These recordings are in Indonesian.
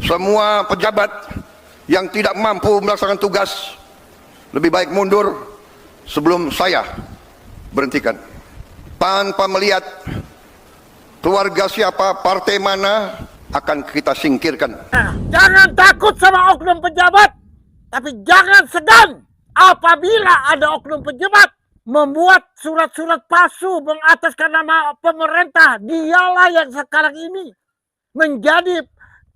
Semua pejabat yang tidak mampu melaksanakan tugas lebih baik mundur sebelum saya berhentikan. Tanpa melihat keluarga siapa, partai mana, akan kita singkirkan. Jangan takut sama oknum pejabat, tapi jangan segan apabila ada oknum pejabat membuat surat-surat palsu mengataskan nama pemerintah. Dialah yang sekarang ini menjadi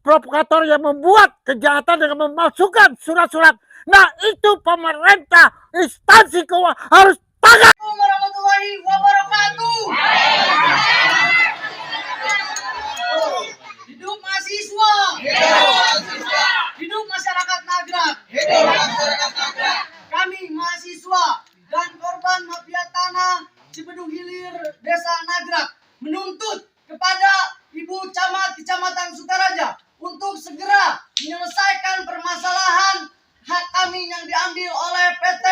provokator yang membuat kejahatan dengan memalsukan surat-surat. Nah, itu pemerintah, instansi keuangan harus tangan. Warahmatullahi wabarakatuh. Hidup mahasiswa. Hidup masyarakat Nagrak. Kami mahasiswa dan korban mafia tanah Cibedung Hilir Desa Nagrak menuntut kepada Ibu Camat Kecamatan Sukaraja untuk segera menyelesaikan permasalahan hak kami yang diambil oleh PT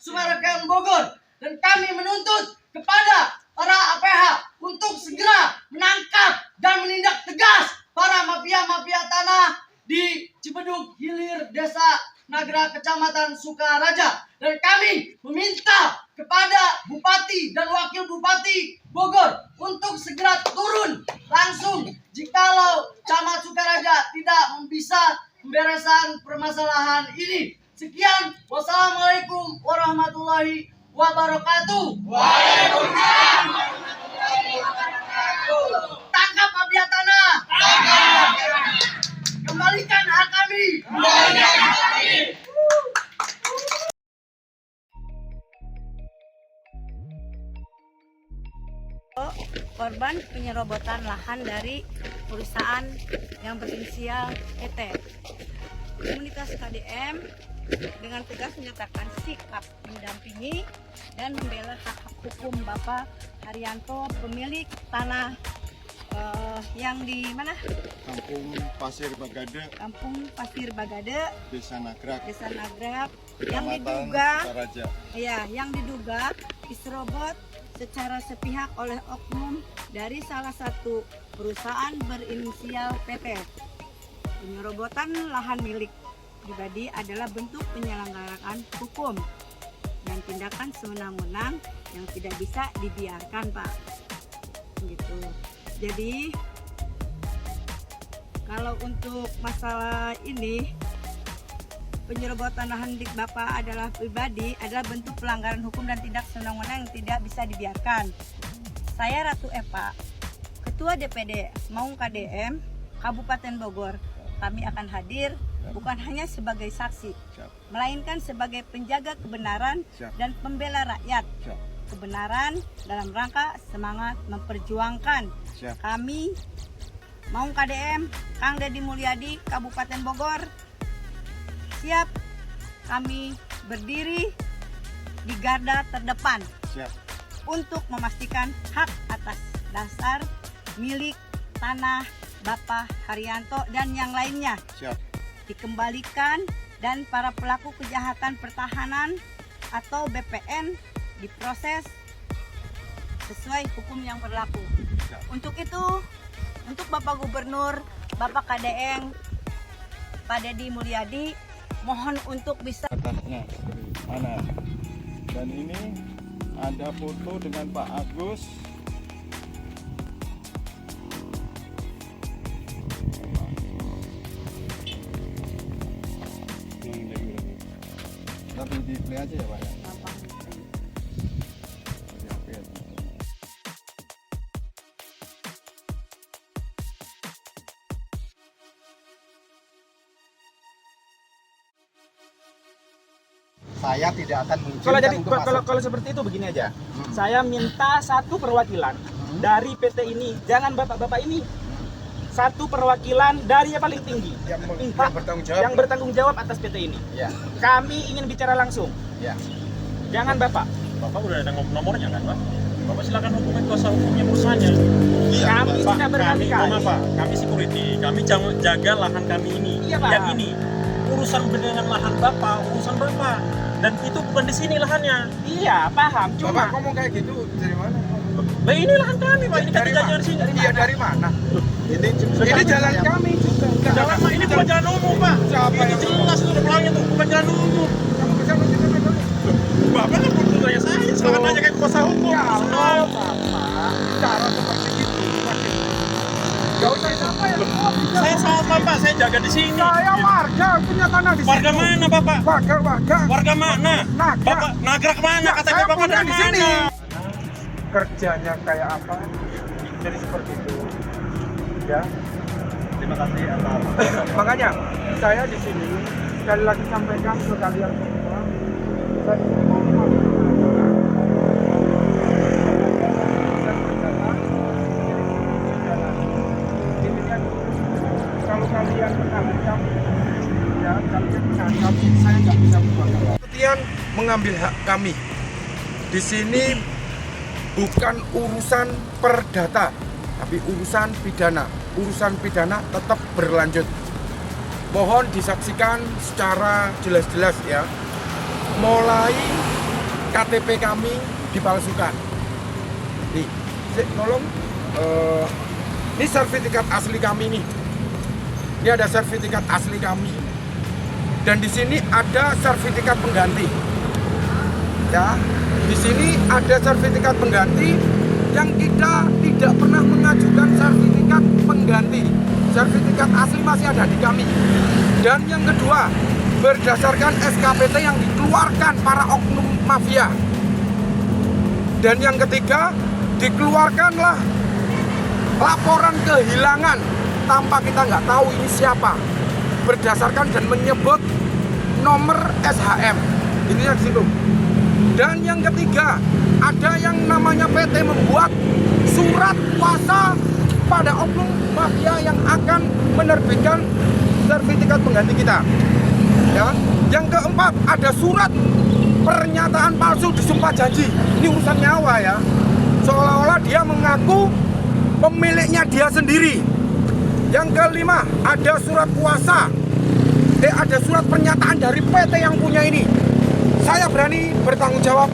Summarecon Bogor, dan kami menuntut kepada para APH untuk segera menangkap dan menindak tegas para mafia-mafia tanah di Cibedung Hilir Desa Nagrak Kecamatan Sukaraja. Dan kami meminta kepada Bupati dan Wakil Bupati Bogor untuk segera turun langsung jikalau Camat Sukaraja tidak bisa pemberesan permasalahan ini. Sekian, wassalamualaikum warahmatullahi wabarakatuh. Waalaikumsalam warahmatullahi wabarakatuh. Tangkap mafia tanah. Tangkap. Kembalikan hak kami. Kembalikan hak kami. Korban penyerobotan lahan dari perusahaan yang berinisial PT. Komunitas KDM dengan tegas menyatakan sikap mendampingi dan membela hak hukum Bapak Haryanto, pemilik tanah yang di mana? Kampung Pasir Bagade, Desa Nagrak, yang diduga, yang diduga diserobot secara sepihak oleh oknum dari salah satu perusahaan berinisial PT. Penyerobotan lahan milik pribadi adalah bentuk penyelenggaraan hukum dan tindakan sewenang-wenang yang tidak bisa dibiarkan, Pak. Gitu. Jadi kalau untuk masalah ini, penyerobotan lahan milik Bapak adalah pribadi adalah bentuk pelanggaran hukum dan tindak sewenang-wenang yang tidak bisa dibiarkan. Saya Ratu Eva, Ketua DPD Maung KDM Kabupaten Bogor. Kami akan hadir bukan hanya sebagai saksi, melainkan sebagai penjaga kebenaran dan pembela rakyat. Kebenaran dalam rangka semangat memperjuangkan. Kami Maung KDM Kang Deddy Mulyadi Kabupaten Bogor siap, kami berdiri di garda terdepan untuk memastikan hak atas dasar milik tanah Bapak Haryanto dan yang lainnya dikembalikan, dan para pelaku kejahatan pertahanan atau BPN diproses sesuai hukum yang berlaku. Untuk itu, untuk Bapak Gubernur, Bapak KDM Pak Deddy Mulyadi, mohon untuk bisa mana? Dan ini ada foto dengan Pak Agus. Tapi di play aja ya, Pak ya. Saya tidak akan mengizinkan kalau seperti itu begini aja. Saya minta satu perwakilan dari PT ini, jangan bapak-bapak ini. Satu perwakilan dari yang paling tinggi yang bertanggung jawab atas PT ini. Ya. Kami ingin bicara langsung. Ya. Jangan bapak. Bapak udah ada nomornya kan, Pak? Bapak silakan hubungi kuasa hukumnya perusahaannya. Kami sudah berkali-kali. Kami security, kami jaga lahan kami ini. Iya, Pak. Yang ini urusan dengan lahan Bapak, urusan Bapak. Dan itu bukan di sini lahannya. Iya, paham. Cuma Bapak ngomong kayak gitu dari mana? Nah, ini lahan kami, Pak. Ini kan Dari jaga mana? di sini. Iya, dari mana? Ini jalan kami juga. Jalan, Pak. Ini bukan jalan umum, Pak. Siapa Itu jelas tuh pelangnya tuh bukan jalan umum. Kamu bisa menunjukkan dulu. Bapak kan belum tanya saya, silakan tanya kayak kuasa hukum. Kalau Bapak bicara seperti itu, gak usah siapa yang Saya sama Pak, saya jaga di sini. Saya warga punya tanah di sini. Warga mana, Bapak? Warga. Warga mana? Nagrak. Bapak nagrak mana? Ya, KTP saya Bapak punya dari di sini. mana? Kerjanya kayak apa? Jadi seperti itu. Ya. Terima kasih atas. Makanya saya di sini sekali lagi sampaikan ke kalian semua. Saya mau kalau kalian menangkap, ya kalian menangkap, saya nggak bisa membuat apa. Kemudian mengambil hak kami. Di sini bukan urusan perdata, tapi urusan pidana. Urusan pidana tetap berlanjut. Mohon disaksikan secara jelas-jelas ya. Mulai KTP kami dipalsukan. Nih, tolong. Ini sertifikat asli kami nih. Ini ada sertifikat asli kami. Dan di sini ada sertifikat pengganti. Ya, di sini ada sertifikat pengganti yang kita tidak pernah mengajukan sertifikat pengganti. Sertifikat asli masih ada di kami. Dan yang kedua, berdasarkan SKPT yang dikeluarkan para oknum mafia. Dan yang ketiga, dikeluarkanlah laporan kehilangan tanpa kita nggak tahu ini siapa, berdasarkan dan menyebut nomor SHM. Ini yang situ. Dan yang ketiga, ada yang namanya PT membuat surat kuasa pada oknum mafia yang akan menerbitkan sertifikat pengganti kita. Ya. Yang keempat, ada surat pernyataan palsu disumpah janji. Ini urusan nyawa ya. Seolah-olah dia mengaku pemiliknya dia sendiri. Yang kelima, ada surat kuasa. Ada surat pernyataan dari PT yang punya ini. Saya berani bertanggung jawab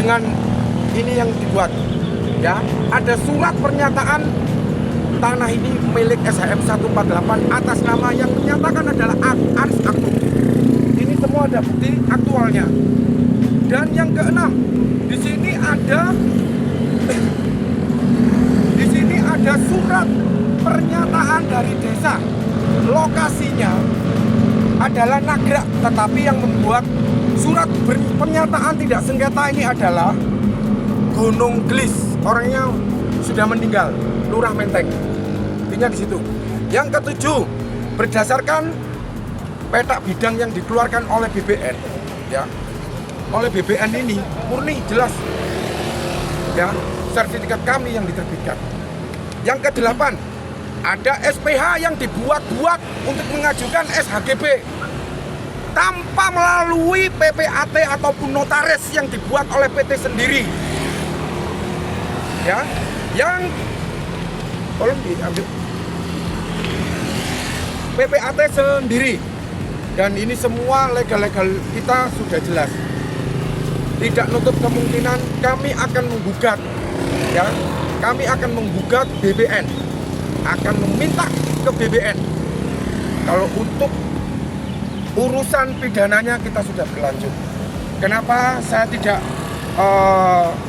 dengan ini yang dibuat. Ya, ada surat pernyataan tanah ini milik SHM 148 atas nama yang menyatakan adalah Aris Aktu. Ini semua ada bukti aktualnya. Dan yang keenam, di sini ada surat pernyataan dari desa. Lokasinya adalah Nagrak, tetapi yang membuat surat pernyataan tidak sengketa ini adalah Gunung Gelis. Orangnya sudah meninggal, Lurah Menteng. Intinya di situ. Yang ketujuh, berdasarkan peta bidang yang dikeluarkan oleh BBN, ya, oleh BBN ini murni jelas, ya, sertifikat kami yang diterbitkan. Yang kedelapan, ada SPH yang dibuat-buat untuk mengajukan SHGB tanpa melalui PPAT ataupun notaris yang dibuat oleh PT sendiri. Ya, yang tolong diambil PPAT sendiri. Dan ini semua legal-legal kita sudah jelas. Tidak nutup kemungkinan kami akan menggugat, ya. Kami akan menggugat BBN, akan meminta ke BBN. Kalau untuk urusan pidananya kita sudah berlanjut. Kenapa saya tidak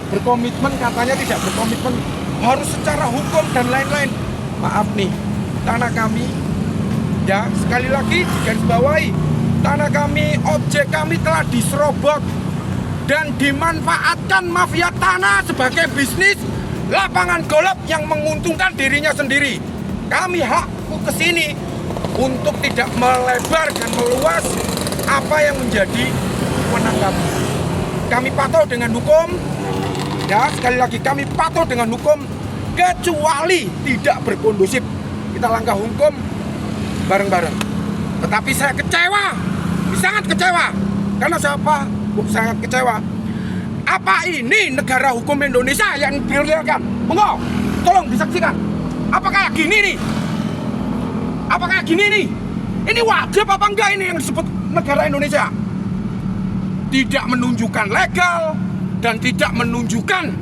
berkomitmen, katanya tidak berkomitmen harus secara hukum dan lain-lain. Maaf nih, tanah kami, ya sekali lagi digarisbawahi, tanah kami, objek kami telah diserobot dan dimanfaatkan mafia tanah sebagai bisnis lapangan golf yang menguntungkan dirinya sendiri. Kami hak kesini untuk tidak melebar dan meluas apa yang menjadi wewenang kami. Kami patuh dengan hukum, ya sekali lagi kami patuh dengan hukum, kecuali tidak berkondusif. Kita langkah hukum bareng-bareng. Tetapi saya kecewa, sangat kecewa. Karena siapa? Sangat kecewa. Apa ini negara hukum Indonesia yang direalkan? Monggo, tolong disaksikan. Apakah gini nih? Apakah gini nih? Ini wajib apa enggak ini yang disebut negara Indonesia? Tidak menunjukkan legal dan tidak menunjukkan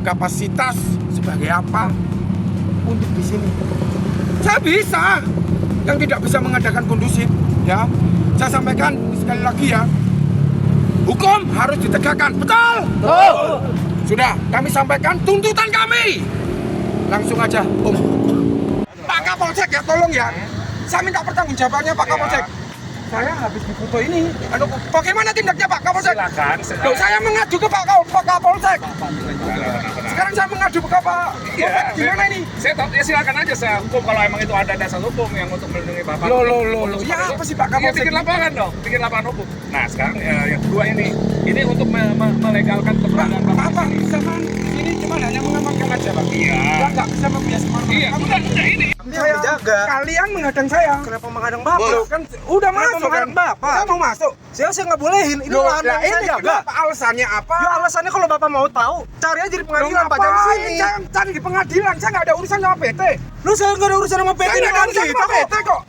kapasitas sebagai apa untuk di sini. Saya bisa yang tidak bisa mengadakan kondusif, ya. Saya sampaikan sekali lagi ya, hukum harus ditegakkan, betul? Sudah, kami sampaikan tuntutan kami. Langsung aja, Om. Pak Kapolsek ya, tolong ya. Saya minta pertanggungjawabannya Pak Kapolsek. Saya habis difoto ini. Bagaimana tindaknya Pak Kapolsek? Silakan. Loh, saya mengadu ke Pak Kapolsek. Sekarang saya mengadu ke Pak Kapolsek. Gimana ini? Saya tahu, ya silakan aja saya hukum kalau emang itu ada dasar hukum yang untuk melindungi Bapak. Loh. Ya apa sih Pak Ya, Kapolsek? bikin lapangan dong, bikin lapangan hukum. Nah sekarang yang kedua ini untuk melegalkan keberadaan Bapak. Zaman sini cuma hanya mengamankan aja Pak. Iya. Ya nggak bisa membias kemana-mana. Iya, udah ini. Saya menjaga. Kalian menghadang saya. Kenapa menghadang Bapak? Loh, kan udah masuk kan? Bapak? Saya mau masuk. Saya nggak bolehin. Ini lahan yang saya jaga. Kenapa? Alasannya apa? Ya alasannya kalau Bapak mau tahu, cari aja di pengadilan Pak, jangan di sini. Saya cari di pengadilan. Saya nggak ada urusan sama PT. Lu saya nggak ada urusan sama PT. Saya nggak ada urusan sama PT kok.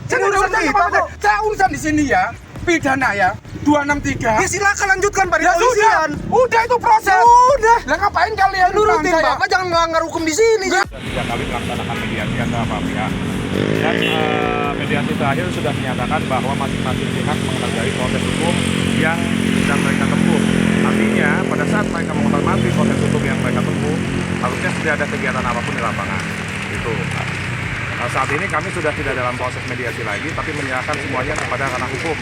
Saya nggak ada urusan sama PT. Saya urusan di sini ya. Pidana ya. 263. Ya silakan lanjutkan Pak di Ya kepolisian. Udah itu proses. Udah. Lah ngapain kalian Nurutin saya? Bapak, jangan melanggar hukum di sini. Sudah 3 kali melaksanakan mediasi antara beberapa pihak dan mediasi terakhir sudah menyatakan bahwa masing-masing pihak menghargai proses hukum yang sedang mereka tempuh. Artinya pada saat mereka menghormati proses hukum yang mereka tempuh, harusnya tidak ada kegiatan apapun di lapangan. Itu. Saat ini kami sudah tidak dalam proses mediasi lagi, tapi menyerahkan semuanya kepada ranah hukum.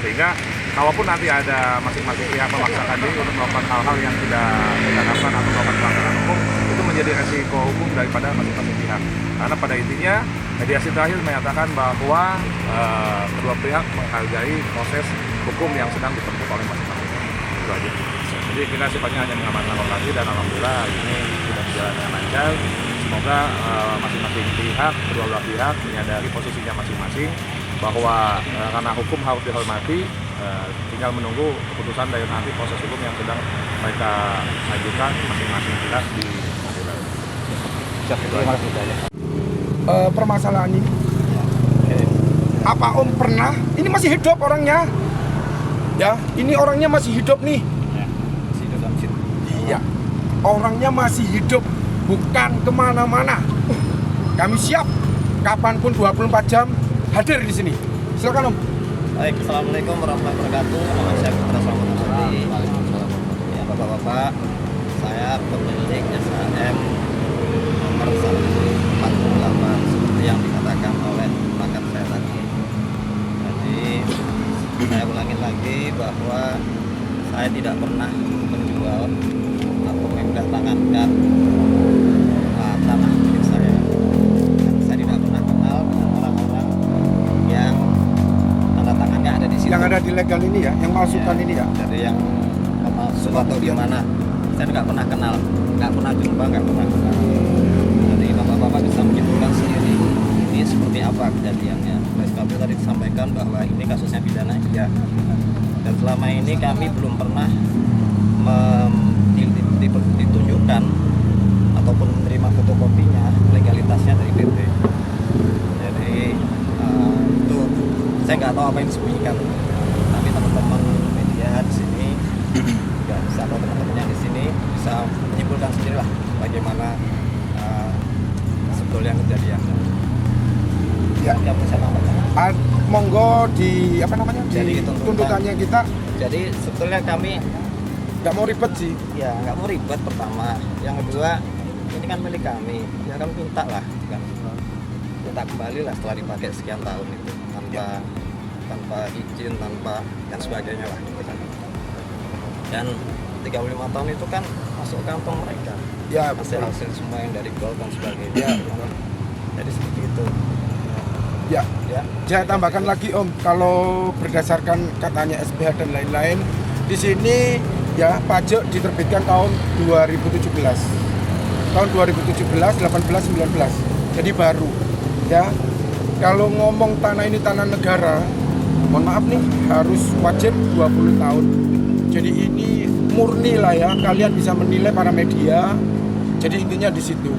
Sehingga kalaupun nanti ada masing-masing pihak memaksakan diri untuk melakukan hal-hal yang tidak diharapkan atau melakukan pelanggaran hukum, itu menjadi resiko hukum daripada masing-masing pihak. Karena pada intinya mediasi terakhir menyatakan bahwa kedua pihak menghargai proses hukum yang sedang ditempuh oleh masing-masing. Itu aja. Jadi kita sifatnya hanya mengamankan lokasi dan alhamdulillah ini sudah berjalan dengan lancar. Semoga masing-masing pihak, kedua belah pihak menyadari posisinya masing-masing bahwa karena hukum harus dihormati, tinggal menunggu keputusan dari nanti proses hukum yang sedang mereka ajukan masing-masing pihak di pengadilan. Permasalahan ini, apa Om pernah? Ini masih hidup orangnya, ya. Ini orangnya masih hidup nih. Iya, orangnya masih hidup, bukan kemana-mana. Kami siap, kapanpun 24 jam hadir di sini. Silakan Om. Baik, assalamualaikum warahmatullahi wabarakatuh. Nama saya Putra Selamat Asadi. Ya, bapak-bapak, saya pemilik SHM nomor 148 seperti yang dikatakan oleh rekan saya tadi. Jadi saya ulangin lagi bahwa saya tidak pernah menjual atau mendatangkan tanah milik saya. Dan saya tidak pernah kenal dengan orang-orang yang tanda tangannya ada di situ. Yang ada di legal ini ya, yang malsukan ini ya. Jadi yang masuk atau di mana, saya nggak pernah kenal, nggak pernah jumpa, nggak pernah kenal. Jadi bapak-bapak bisa menyimpulkan sendiri ini seperti apa kejadiannya. Oleh sebab itu tadi disampaikan bahwa ini kasusnya pidana, ya. Dan selama ini kami belum pernah ditunjukkan ataupun menerima fotokopinya legalitasnya dari PT. Jadi itu saya nggak tahu apa yang disembunyikan. Tapi teman-teman media di sini juga bisa, atau teman-teman yang di sini bisa menyimpulkan sendiri lah bagaimana sebetulnya kejadiannya. Ya. Yang bisa tambahkan. Monggo di apa namanya? Jadi Di tuntutannya kita Jadi sebetulnya kami nggak mau ribet sih. ya nggak mau ribet pertama. Yang kedua, ini kan milik kami. Ya kami minta lah, kan. Minta kembali lah setelah dipakai sekian tahun itu tanpa izin, tanpa dan sebagainya lah. Gitu kan. Dan 35 tahun itu kan masuk kantong mereka. Ya, Hasil semua yang dari gold dan sebagainya. Jadi seperti itu. Ya, Ya. saya tambahkan lagi Om, kalau berdasarkan katanya SPH dan lain-lain, di sini ya pajak diterbitkan tahun 2017. Tahun 2017, 18, 19. Jadi baru. Ya. Kalau ngomong tanah ini tanah negara, mohon maaf nih, harus wajib 20 tahun. Jadi ini murni lah ya, kalian bisa menilai para media. Jadi intinya di situ.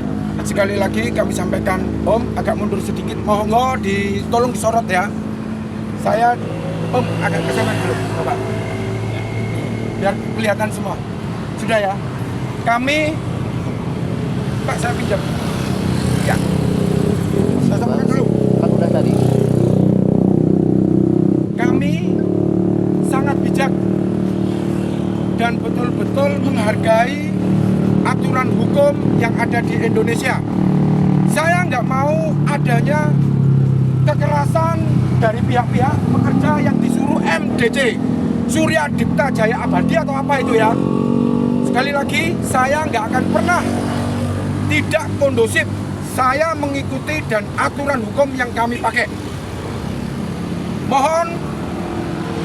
Sekali lagi kami sampaikan, Om agak mundur sedikit, monggo tolong disorot ya. Saya Om agak ke sana dulu, Bapak. Biar kelihatan semua. Sudah ya. Kami Pak, saya pinjam. Ya. Saya sampaikan dulu. Kan udah tadi. hukum yang ada di Indonesia. Saya nggak mau adanya kekerasan dari pihak-pihak pekerja yang disuruh MDC, Surya Dipta Jaya Abadi atau apa itu ya. Sekali lagi, saya nggak akan pernah tidak kondusif. Saya mengikuti dan aturan hukum yang kami pakai. Mohon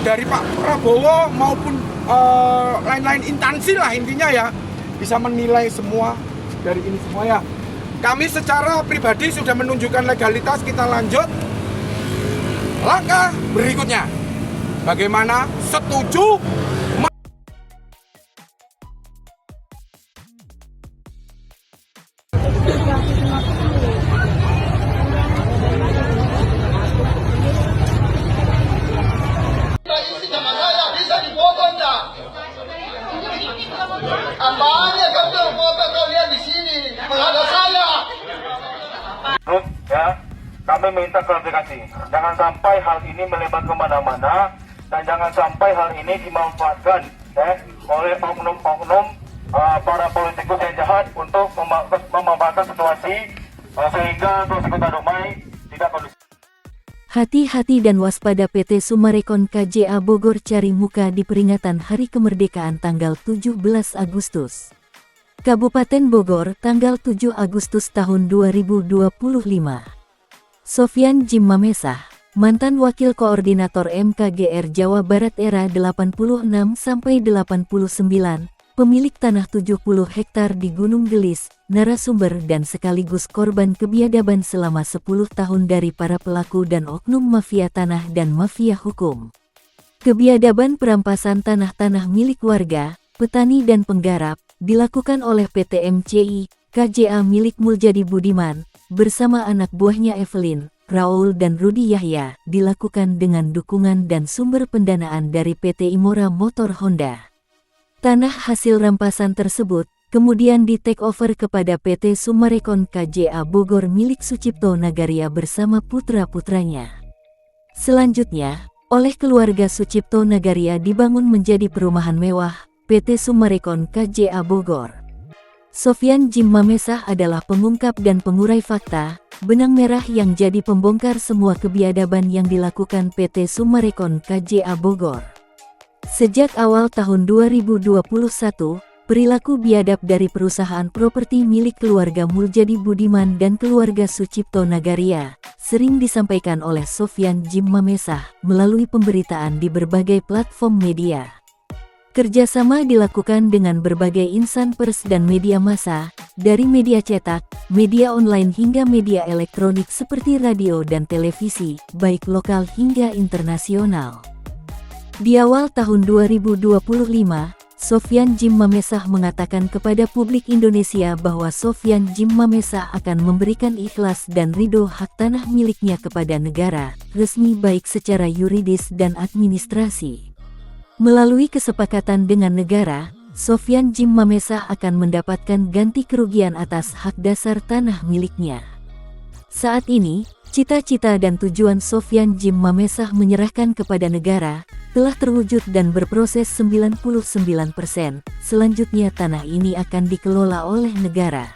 dari Pak Prabowo maupun lain-lain instansi lah intinya ya, bisa menilai semua dari ini semua ya. Kami secara pribadi sudah menunjukkan legalitas, kita lanjut. Langkah berikutnya, bagaimana setuju Apanya kau foto kalian di sini menghadap saya? Terus ya, kami minta klarifikasi. Jangan sampai hal ini melebar kemana-mana dan jangan sampai hal ini dimanfaatkan oleh oknum-oknum para politikus yang jahat untuk memanfaatkan situasi sehingga situasi Kota Dumai tidak kondusif. Hati-hati dan waspada. PT Summarecon KJA Bogor cari muka di peringatan Hari Kemerdekaan tanggal 17 Agustus. Kabupaten Bogor, tanggal 7 Agustus tahun 2025. Sofyan Jim Mamesah, mantan Wakil Koordinator MKGR Jawa Barat era 86-89, pemilik tanah 70 hektar di Gunung Gelis, narasumber dan sekaligus korban kebiadaban selama 10 tahun dari para pelaku dan oknum mafia tanah dan mafia hukum. Kebiadaban perampasan tanah-tanah milik warga, petani dan penggarap, dilakukan oleh PT MCI, KJA milik Muljadi Budiman, bersama anak buahnya Evelyn, Raul dan Rudi Yahya, dilakukan dengan dukungan dan sumber pendanaan dari PT Imora Motor Honda. Tanah hasil rampasan tersebut kemudian di take over kepada PT Summarecon KJA Bogor milik Sucipto Nagaria bersama putra-putranya. Selanjutnya, oleh keluarga Sucipto Nagaria dibangun menjadi perumahan mewah, PT Summarecon KJA Bogor. Sofyan Jim Mamesah adalah pengungkap dan pengurai fakta, benang merah yang jadi pembongkar semua kebiadaban yang dilakukan PT Summarecon KJA Bogor. Sejak awal tahun 2021, perilaku biadab dari perusahaan properti milik keluarga Muljadi Budiman dan keluarga Sucipto Nagaria sering disampaikan oleh Sofyan Jim Mamesah melalui pemberitaan di berbagai platform media. Kerjasama dilakukan dengan berbagai insan pers dan media massa, dari media cetak, media online hingga media elektronik seperti radio dan televisi, baik lokal hingga internasional. Di awal tahun 2025, Sofyan Jim Mamesah mengatakan kepada publik Indonesia bahwa Sofyan Jim Mamesah akan memberikan ikhlas dan ridho hak tanah miliknya kepada negara, resmi baik secara yuridis dan administrasi. Melalui kesepakatan dengan negara, Sofyan Jim Mamesah akan mendapatkan ganti kerugian atas hak dasar tanah miliknya. Saat ini, cita-cita dan tujuan Sofyan Jim Mamesah menyerahkan kepada negara telah terwujud dan berproses 99%. Selanjutnya tanah ini akan dikelola oleh negara.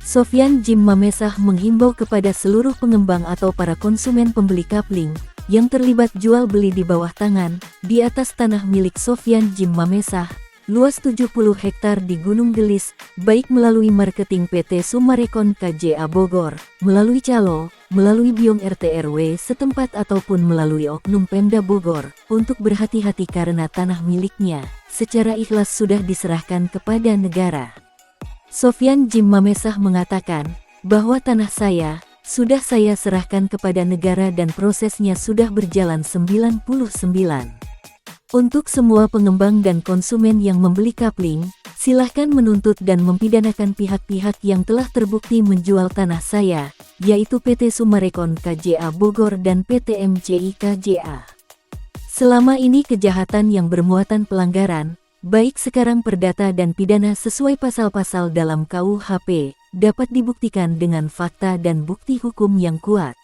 Sofyan Jim Mamesah menghimbau kepada seluruh pengembang atau para konsumen pembeli kapling yang terlibat jual beli di bawah tangan di atas tanah milik Sofyan Jim Mamesah, luas 70 hektar di Gunung Gelis, baik melalui marketing PT Summarecon KJA Bogor, melalui calo, melalui biong RT RW setempat ataupun melalui oknum Pemda Bogor, untuk berhati-hati karena tanah miliknya secara ikhlas sudah diserahkan kepada negara. Sofyan Jim Mamesah mengatakan bahwa tanah saya sudah saya serahkan kepada negara dan prosesnya sudah berjalan 99. Untuk semua pengembang dan konsumen yang membeli kapling, silahkan menuntut dan mempidanakan pihak-pihak yang telah terbukti menjual tanah saya, yaitu PT Summarecon KJA Bogor dan PT MCI KJA. Selama ini kejahatan yang bermuatan pelanggaran, baik sekarang perdata dan pidana sesuai pasal-pasal dalam KUHP, dapat dibuktikan dengan fakta dan bukti hukum yang kuat.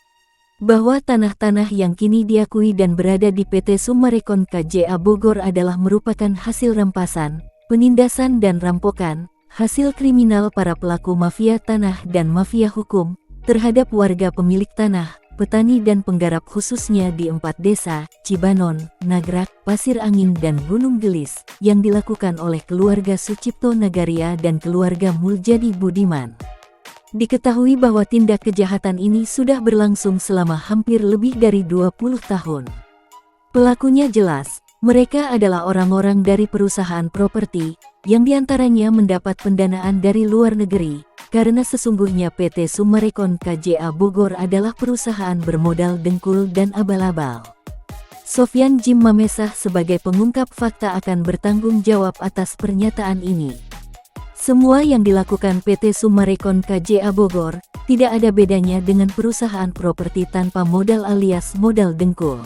Bahwa tanah-tanah yang kini diakui dan berada di PT Summarecon KJA Bogor adalah merupakan hasil rampasan, penindasan dan rampokan, hasil kriminal para pelaku mafia tanah dan mafia hukum terhadap warga pemilik tanah, petani dan penggarap khususnya di 4 desa, Cibanon, Nagrak, Pasir Angin dan Gunung Gelis, yang dilakukan oleh keluarga Sucipto Nagaria dan keluarga Muljadi Budiman. Diketahui bahwa tindak kejahatan ini sudah berlangsung selama hampir lebih dari 20 tahun. Pelakunya jelas, mereka adalah orang-orang dari perusahaan properti, yang diantaranya mendapat pendanaan dari luar negeri, karena sesungguhnya PT Summarecon KJA Bogor adalah perusahaan bermodal dengkul dan abal-abal. Sofyan Jim Mamesah sebagai pengungkap fakta akan bertanggung jawab atas pernyataan ini. Semua yang dilakukan PT Summarecon KJA Bogor, tidak ada bedanya dengan perusahaan properti tanpa modal alias modal dengkul.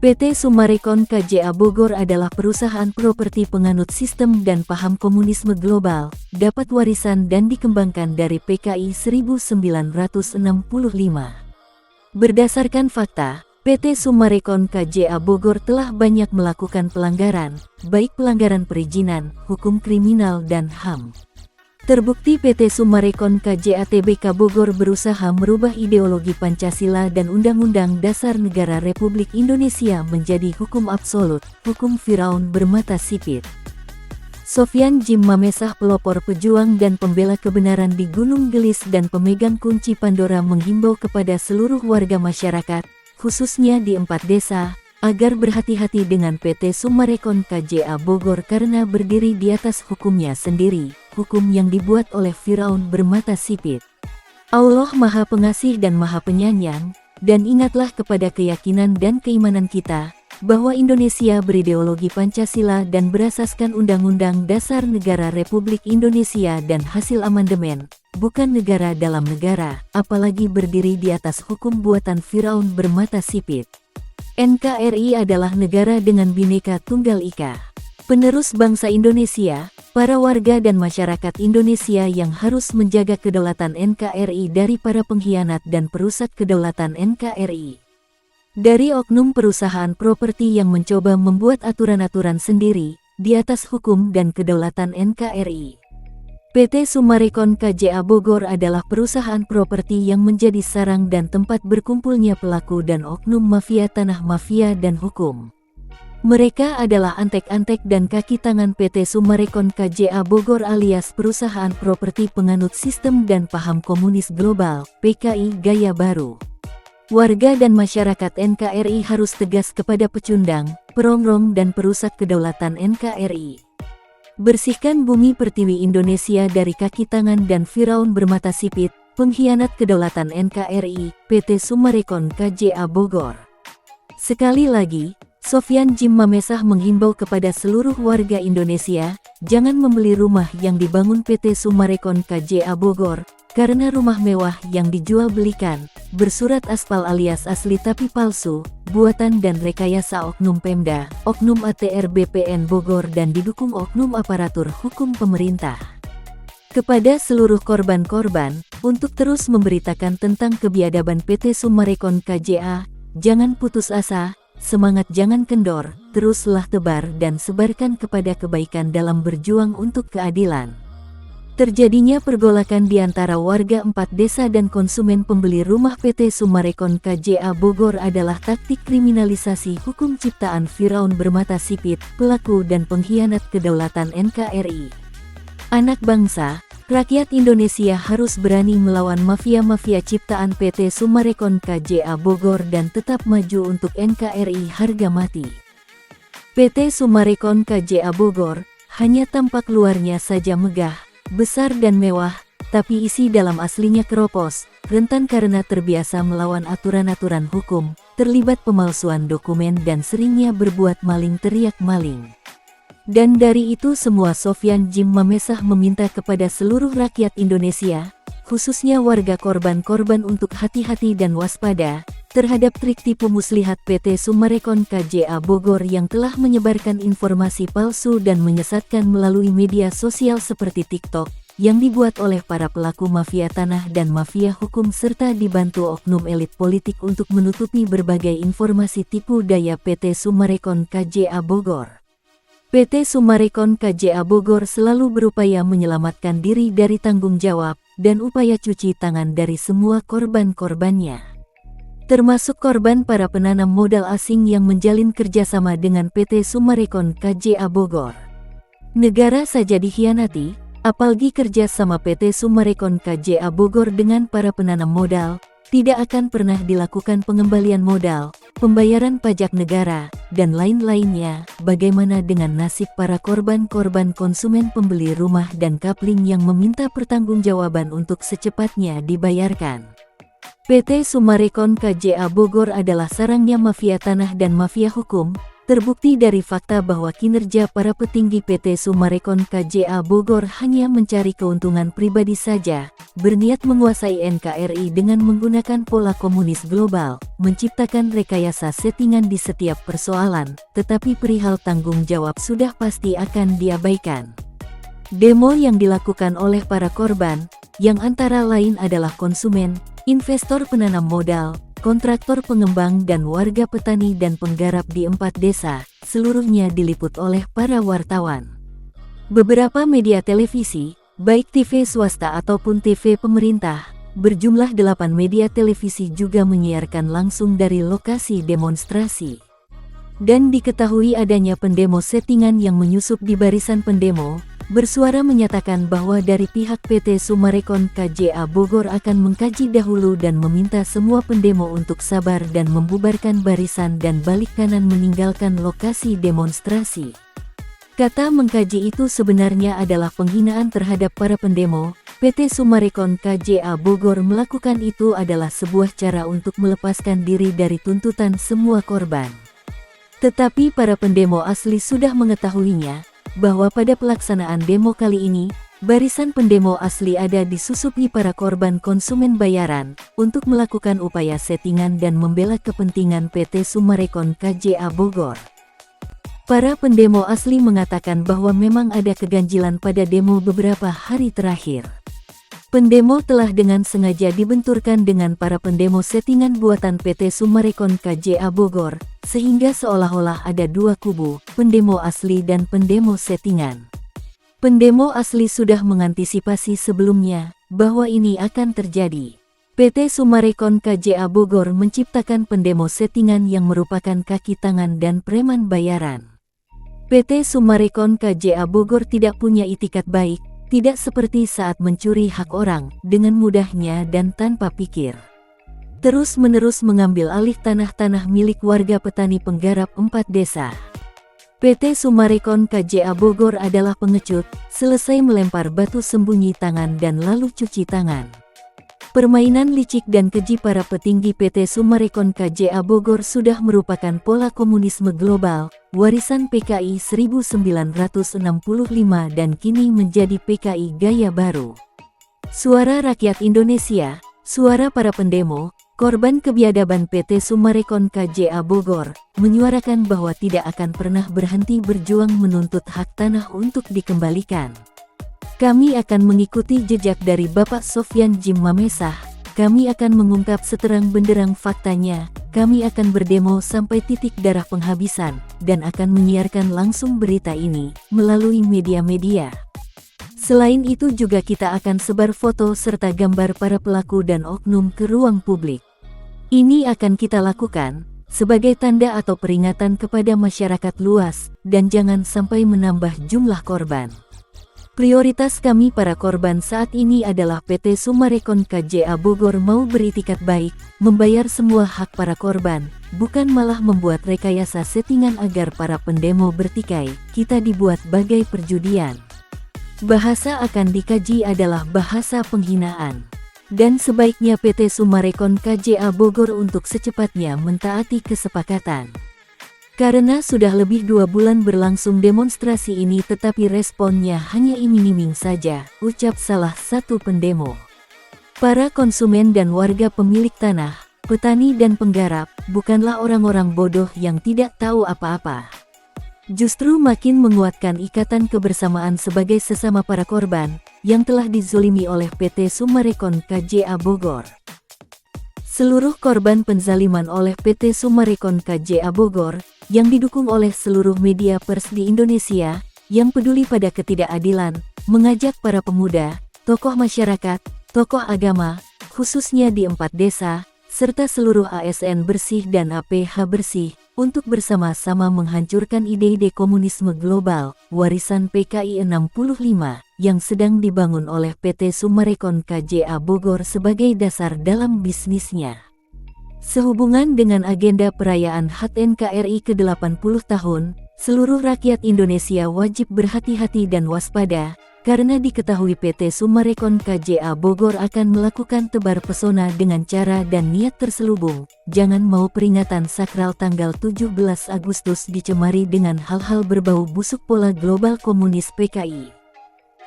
PT Summarecon KJA Bogor adalah perusahaan properti penganut sistem dan paham komunisme global, dapat warisan dan dikembangkan dari PKI 1965. Berdasarkan fakta, PT Summarecon KJA Bogor telah banyak melakukan pelanggaran, baik pelanggaran perizinan, hukum kriminal dan HAM. Terbukti PT Summarecon KJA Tbk Bogor berusaha merubah ideologi Pancasila dan Undang-Undang Dasar Negara Republik Indonesia menjadi hukum absolut, hukum Firaun bermata sipit. Sofyan Jim Mamesah, pelopor pejuang dan pembela kebenaran di Gunung Gelis dan pemegang kunci Pandora, menghimbau kepada seluruh warga masyarakat, khususnya di 4 desa, agar berhati-hati dengan PT Summarecon KJA Bogor karena berdiri di atas hukumnya sendiri, hukum yang dibuat oleh Firaun bermata sipit. Allah Maha Pengasih dan Maha Penyayang, dan ingatlah kepada keyakinan dan keimanan kita, bahwa Indonesia berideologi Pancasila dan berasaskan Undang-Undang Dasar Negara Republik Indonesia dan hasil amandemen, bukan negara dalam negara, apalagi berdiri di atas hukum buatan Firaun bermata sipit. NKRI adalah negara dengan Bhinneka Tunggal Ika. Penerus bangsa Indonesia, para warga dan masyarakat Indonesia yang harus menjaga kedaulatan NKRI dari para pengkhianat dan perusak kedaulatan NKRI. Dari oknum perusahaan properti yang mencoba membuat aturan-aturan sendiri, di atas hukum dan kedaulatan NKRI. PT Summarecon KJA Bogor adalah perusahaan properti yang menjadi sarang dan tempat berkumpulnya pelaku dan oknum mafia tanah, mafia dan hukum. Mereka adalah antek-antek dan kaki tangan PT Summarecon KJA Bogor alias perusahaan properti penganut sistem dan paham komunis global, PKI gaya baru. Warga dan masyarakat NKRI harus tegas kepada pecundang, perongrong dan perusak kedaulatan NKRI. Bersihkan bumi pertiwi Indonesia dari kaki tangan dan Firaun bermata sipit, pengkhianat kedaulatan NKRI, PT Summarecon KJA Bogor. Sekali lagi, Sofyan Jim Mamesah menghimbau kepada seluruh warga Indonesia, jangan membeli rumah yang dibangun PT Summarecon KJA Bogor, karena rumah mewah yang dijual belikan, bersurat aspal alias asli tapi palsu, buatan dan rekayasa oknum Pemda, oknum ATR BPN Bogor dan didukung oknum aparatur hukum pemerintah. Kepada seluruh korban-korban, untuk terus memberitakan tentang kebiadaban PT Summarecon KJA, jangan putus asa, semangat jangan kendor, teruslah tebar dan sebarkan kepada kebaikan dalam berjuang untuk keadilan. Terjadinya pergolakan di antara warga 4 desa dan konsumen pembeli rumah PT Summarecon KJA Bogor adalah taktik kriminalisasi hukum ciptaan Firaun bermata sipit, pelaku dan pengkhianat kedaulatan NKRI. Anak bangsa, rakyat Indonesia harus berani melawan mafia-mafia ciptaan PT Summarecon KJA Bogor dan tetap maju untuk NKRI harga mati. PT Summarecon KJA Bogor hanya tampak luarnya saja megah, besar dan mewah, tapi isi dalam aslinya keropos, rentan karena terbiasa melawan aturan-aturan hukum, terlibat pemalsuan dokumen dan seringnya berbuat maling teriak maling. Dan dari itu semua Sofyan Jim Mamesah meminta kepada seluruh rakyat Indonesia, khususnya warga korban-korban untuk hati-hati dan waspada, terhadap trik tipu muslihat PT Summarecon KJA Bogor yang telah menyebarkan informasi palsu dan menyesatkan melalui media sosial seperti TikTok, yang dibuat oleh para pelaku mafia tanah dan mafia hukum serta dibantu oknum elit politik untuk menutupi berbagai informasi tipu daya PT Summarecon KJA Bogor. PT Summarecon KJA Bogor selalu berupaya menyelamatkan diri dari tanggung jawab dan upaya cuci tangan dari semua korban-korbannya. Termasuk korban para penanam modal asing yang menjalin kerjasama dengan PT Summarecon KJA Bogor. Negara saja dikhianati, apalagi kerja sama PT Summarecon KJA Bogor dengan para penanam modal, tidak akan pernah dilakukan pengembalian modal, pembayaran pajak negara, dan lain-lainnya. Bagaimana dengan nasib para korban-korban konsumen pembeli rumah dan kapling yang meminta pertanggungjawaban untuk secepatnya dibayarkan? PT Summarecon KJA Bogor adalah sarangnya mafia tanah dan mafia hukum, terbukti dari fakta bahwa kinerja para petinggi PT Summarecon KJA Bogor hanya mencari keuntungan pribadi saja, berniat menguasai NKRI dengan menggunakan pola komunis global, menciptakan rekayasa settingan di setiap persoalan, tetapi perihal tanggung jawab sudah pasti akan diabaikan. Demo yang dilakukan oleh para korban, yang antara lain adalah konsumen, investor penanam modal, kontraktor pengembang dan warga petani dan penggarap di 4 desa, seluruhnya diliput oleh para wartawan. Beberapa media televisi, baik TV swasta ataupun TV pemerintah, berjumlah 8 media televisi juga menyiarkan langsung dari lokasi demonstrasi. Dan diketahui adanya pendemo settingan yang menyusup di barisan pendemo, bersuara menyatakan bahwa dari pihak PT Summarecon KJA Bogor akan mengkaji dahulu dan meminta semua pendemo untuk sabar dan membubarkan barisan dan balik kanan meninggalkan lokasi demonstrasi. Kata mengkaji itu sebenarnya adalah penghinaan terhadap para pendemo. PT Summarecon KJA Bogor melakukan itu adalah sebuah cara untuk melepaskan diri dari tuntutan semua korban. Tetapi para pendemo asli sudah mengetahuinya, bahwa pada pelaksanaan demo kali ini, barisan pendemo asli ada disusupi para korban konsumen bayaran, untuk melakukan upaya settingan dan membela kepentingan PT Summarecon KJA Bogor. Para pendemo asli mengatakan bahwa memang ada keganjilan pada demo beberapa hari terakhir. Pendemo telah dengan sengaja dibenturkan dengan para pendemo settingan buatan PT Summarecon KJA Bogor, sehingga seolah-olah ada dua kubu, pendemo asli dan pendemo settingan. Pendemo asli sudah mengantisipasi sebelumnya, bahwa ini akan terjadi. PT Summarecon KJA Bogor menciptakan pendemo settingan yang merupakan kaki tangan dan preman bayaran. PT Summarecon KJA Bogor tidak punya itikat baik, tidak seperti saat mencuri hak orang, dengan mudahnya dan tanpa pikir. Terus-menerus mengambil alih tanah-tanah milik warga petani penggarap 4 desa. PT Summarecon KJA Bogor adalah pengecut, selesai melempar batu sembunyi tangan dan lalu cuci tangan. Permainan licik dan keji para petinggi PT Summarecon KJA Bogor sudah merupakan pola komunisme global, warisan PKI 1965 dan kini menjadi PKI gaya baru. Suara rakyat Indonesia, suara para pendemo, korban kebiadaban PT Summarecon KJA Bogor, menyuarakan bahwa tidak akan pernah berhenti berjuang menuntut hak tanah untuk dikembalikan. Kami akan mengikuti jejak dari Bapak Sofyan Jim Mamesah, kami akan mengungkap seterang benderang faktanya, kami akan berdemo sampai titik darah penghabisan, dan akan menyiarkan langsung berita ini, melalui media-media. Selain itu juga kita akan sebar foto serta gambar para pelaku dan oknum ke ruang publik. Ini akan kita lakukan, sebagai tanda atau peringatan kepada masyarakat luas, dan jangan sampai menambah jumlah korban. Prioritas kami para korban saat ini adalah PT Summarecon KJA Bogor mau beritikat baik, membayar semua hak para korban, bukan malah membuat rekayasa settingan agar para pendemo bertikai, kita dibuat bagai perjudian. Bahasa akan dikaji adalah bahasa penghinaan. Dan sebaiknya PT Summarecon KJA Bogor untuk secepatnya mentaati kesepakatan. Karena sudah lebih 2 bulan berlangsung demonstrasi ini tetapi responnya hanya iming-iming saja, ucap salah satu pendemo. Para konsumen dan warga pemilik tanah, petani dan penggarap, bukanlah orang-orang bodoh yang tidak tahu apa-apa. Justru makin menguatkan ikatan kebersamaan sebagai sesama para korban, yang telah dizolimi oleh PT Summarecon KJA Bogor. Seluruh korban penzaliman oleh PT Summarecon KJA Bogor, yang didukung oleh seluruh media pers di Indonesia, yang peduli pada ketidakadilan, mengajak para pemuda, tokoh masyarakat, tokoh agama, khususnya di 4 desa, serta seluruh ASN bersih dan APH bersih, untuk bersama-sama menghancurkan ide-ide komunisme global, warisan PKI 65, yang sedang dibangun oleh PT Summarecon KJA Bogor sebagai dasar dalam bisnisnya. Sehubungan dengan agenda perayaan HUT NKRI ke-80 tahun, seluruh rakyat Indonesia wajib berhati-hati dan waspada, karena diketahui PT Summarecon KJA Bogor akan melakukan tebar pesona dengan cara dan niat terselubung. Jangan mau peringatan sakral tanggal 17 Agustus dicemari dengan hal-hal berbau busuk pola global komunis PKI.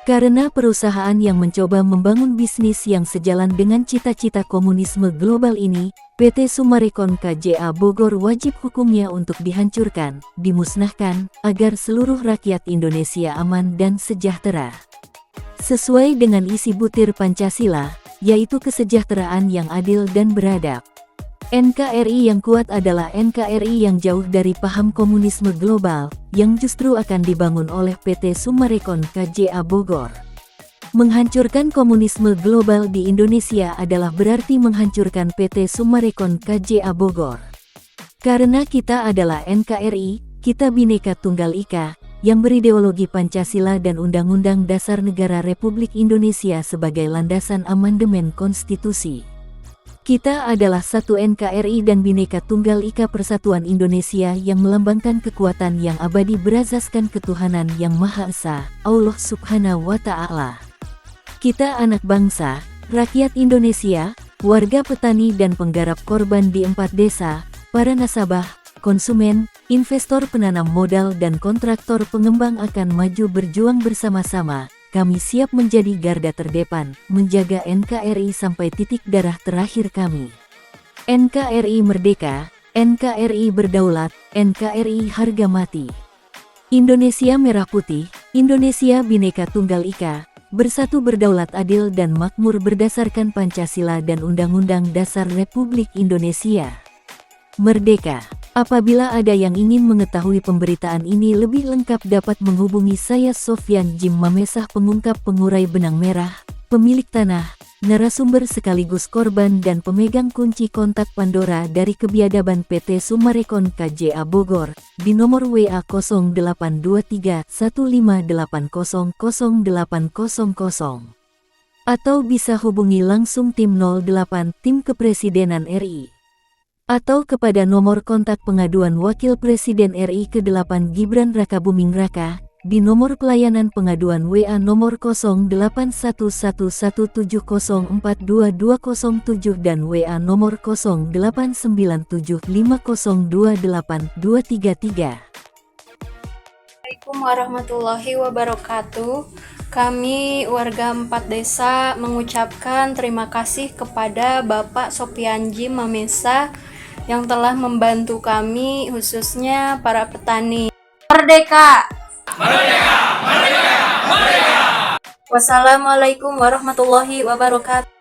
Karena perusahaan yang mencoba membangun bisnis yang sejalan dengan cita-cita komunisme global ini, PT Summarecon KJA Bogor wajib hukumnya untuk dihancurkan, dimusnahkan, agar seluruh rakyat Indonesia aman dan sejahtera. Sesuai dengan isi butir Pancasila, yaitu kesejahteraan yang adil dan beradab. NKRI yang kuat adalah NKRI yang jauh dari paham komunisme global, yang justru akan dibangun oleh PT Summarecon KJA Bogor. Menghancurkan komunisme global di Indonesia adalah berarti menghancurkan PT Summarecon KJA Bogor. Karena kita adalah NKRI, kita Bhinneka Tunggal Ika, yang berideologi Pancasila dan Undang-Undang Dasar Negara Republik Indonesia sebagai landasan amandemen konstitusi. Kita adalah satu NKRI dan Bhinneka Tunggal Ika Persatuan Indonesia yang melambangkan kekuatan yang abadi berasaskan ketuhanan yang Maha Esa, Allah Subhanahu wa Ta'ala. Kita anak bangsa, rakyat Indonesia, warga petani dan penggarap korban di 4 desa, para nasabah, konsumen, investor penanam modal dan kontraktor pengembang akan maju berjuang bersama-sama. Kami siap menjadi garda terdepan, menjaga NKRI sampai titik darah terakhir kami. NKRI merdeka, NKRI berdaulat, NKRI harga mati. Indonesia merah putih, Indonesia Bhinneka Tunggal Ika, bersatu berdaulat adil dan makmur berdasarkan Pancasila dan Undang-Undang Dasar Republik Indonesia. Merdeka! Apabila ada yang ingin mengetahui pemberitaan ini lebih lengkap dapat menghubungi saya Sofyan Jim Mamesah, pengungkap pengurai benang merah, pemilik tanah, narasumber sekaligus korban dan pemegang kunci kontak Pandora dari kebiadaban PT Summarecon KJA Bogor, di nomor WA 0823 1580 0800, atau bisa hubungi langsung tim 08 tim Kepresidenan RI. Atau kepada nomor kontak pengaduan Wakil Presiden RI ke-8 Gibran Rakabuming Raka, di nomor pelayanan pengaduan WA nomor 081170422207 dan WA nomor 089750282333. Assalamualaikum warahmatullahi wabarakatuh. Kami warga 4 desa mengucapkan terima kasih kepada Bapak Sofyan Jim Mamesah yang telah membantu kami, khususnya para petani. Merdeka! Merdeka! Merdeka! Merdeka! Wassalamualaikum warahmatullahi wabarakatuh.